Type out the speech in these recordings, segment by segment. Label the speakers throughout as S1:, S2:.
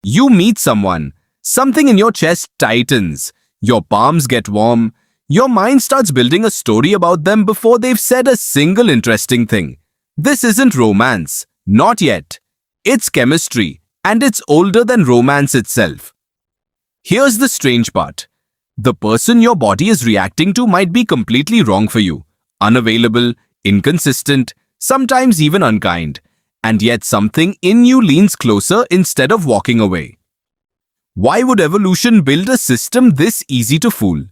S1: You meet someone, something in your chest tightens, your palms get warm, your mind starts building a story about them before they've said a single interesting thing. This isn't romance, not yet. It's chemistry, and it's older than romance itself. Here's the strange part. The person your body is reacting to might be completely wrong for you, unavailable, inconsistent, sometimes even unkind, and yet something in you leans closer instead of walking away. Why would evolution build a system this easy to fool?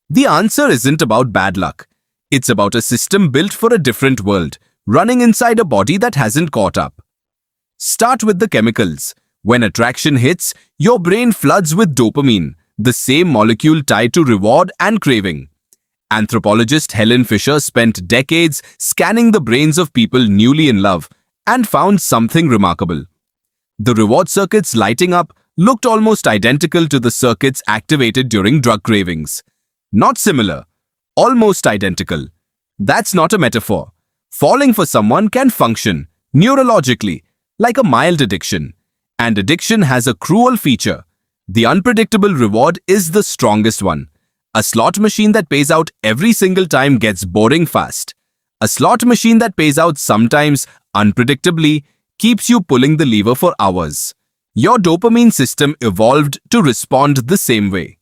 S1: The answer isn't about bad luck. It's about a system built for a different world, running inside a body that hasn't caught up. Start with the chemicals. When attraction hits, your brain floods with dopamine, the same molecule tied to reward and craving. Anthropologist Helen Fisher spent decades scanning the brains of people newly in love and found something remarkable. The reward circuits lighting up looked almost identical to the circuits activated during drug cravings. Not similar, almost identical. That's not a metaphor. Falling for someone can function, neurologically, like a mild addiction. And addiction has a cruel feature. The unpredictable reward is the strongest one. A slot machine that pays out every single time gets boring fast. A slot machine that pays out sometimes, unpredictably, keeps you pulling the lever for hours. Your dopamine system evolved to respond the same way.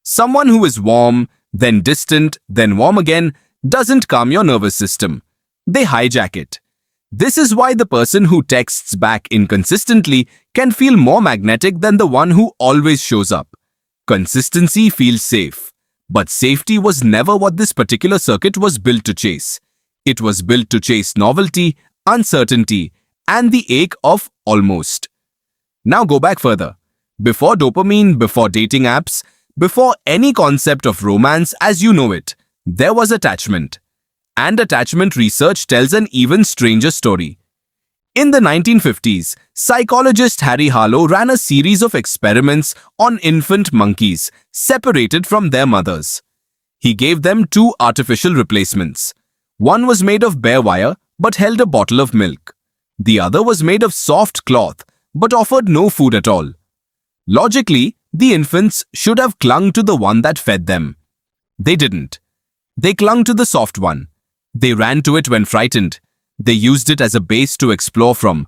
S1: Someone who is warm, then distant, then warm again, doesn't calm your nervous system. They hijack it. This is why the person who texts back inconsistently can feel more magnetic than the one who always shows up. Consistency feels safe. But safety was never what this particular circuit was built to chase. It was built to chase novelty, uncertainty, and the ache of almost. Now go back further. Before dopamine, before dating apps, before any concept of romance as you know it, there was attachment. And attachment research tells an even stranger story. In the 1950s, psychologist Harry Harlow ran a series of experiments on infant monkeys separated from their mothers. He gave them two artificial replacements. One was made of bare wire but held a bottle of milk. The other was made of soft cloth but offered no food at all. Logically, the infants should have clung to the one that fed them. They didn't. They clung to the soft one. They ran to it when frightened. They used it as a base to explore from.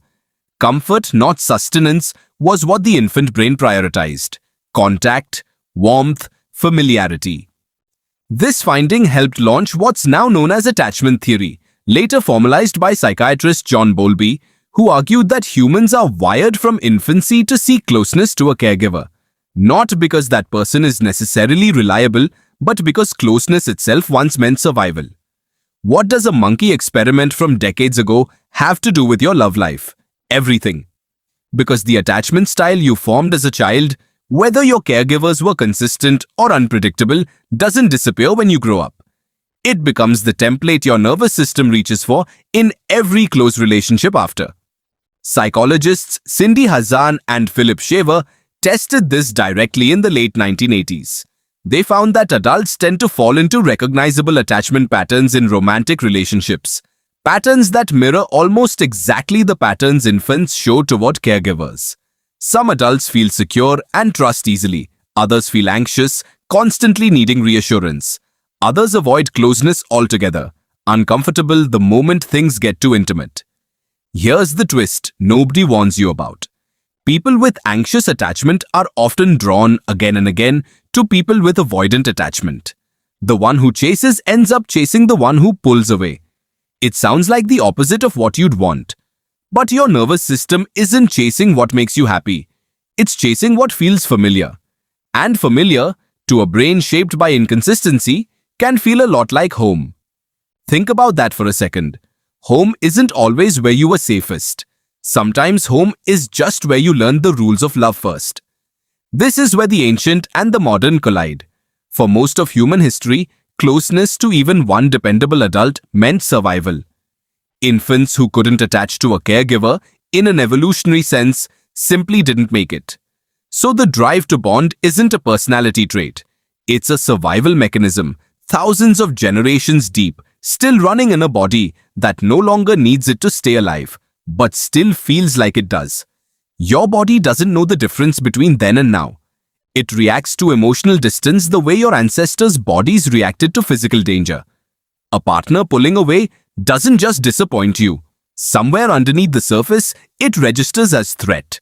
S1: Comfort, not sustenance, was what the infant brain prioritized. Contact, warmth, familiarity. This finding helped launch what's now known as attachment theory, later formalized by psychiatrist John Bowlby, who argued that humans are wired from infancy to seek closeness to a caregiver. Not because that person is necessarily reliable, but because closeness itself once meant survival. What does a monkey experiment from decades ago have to do with your love life? Everything. Because the attachment style you formed as a child, whether your caregivers were consistent or unpredictable, doesn't disappear when you grow up. It becomes the template your nervous system reaches for in every close relationship after. Psychologists Cindy Hazan and Philip Shaver tested this directly in the late 1980s. They found that adults tend to fall into recognizable attachment patterns in romantic relationships, patterns that mirror almost exactly the patterns infants show toward caregivers. Some adults feel secure and trust easily. Others feel anxious, constantly needing reassurance. Others avoid closeness altogether, uncomfortable the moment things get too intimate. Here's the twist nobody warns you about. People with anxious attachment are often drawn again and again to people with avoidant attachment. The one who chases ends up chasing the one who pulls away. It sounds like the opposite of what you'd want. But your nervous system isn't chasing what makes you happy. It's chasing what feels familiar. And familiar, to a brain shaped by inconsistency, can feel a lot like home. Think about that for a second. Home isn't always where you were safest. Sometimes home is just where you learn the rules of love first. This is where the ancient and the modern collide. For most of human history, closeness to even one dependable adult meant survival. Infants who couldn't attach to a caregiver, in an evolutionary sense, simply didn't make it. So the drive to bond isn't a personality trait. It's a survival mechanism, thousands of generations deep, still running in a body that no longer needs it to stay alive, but still feels like it does. Your body doesn't know the difference between then and now. It reacts to emotional distance the way your ancestors' bodies reacted to physical danger. A partner pulling away doesn't just disappoint you. Somewhere underneath the surface, it registers as threat.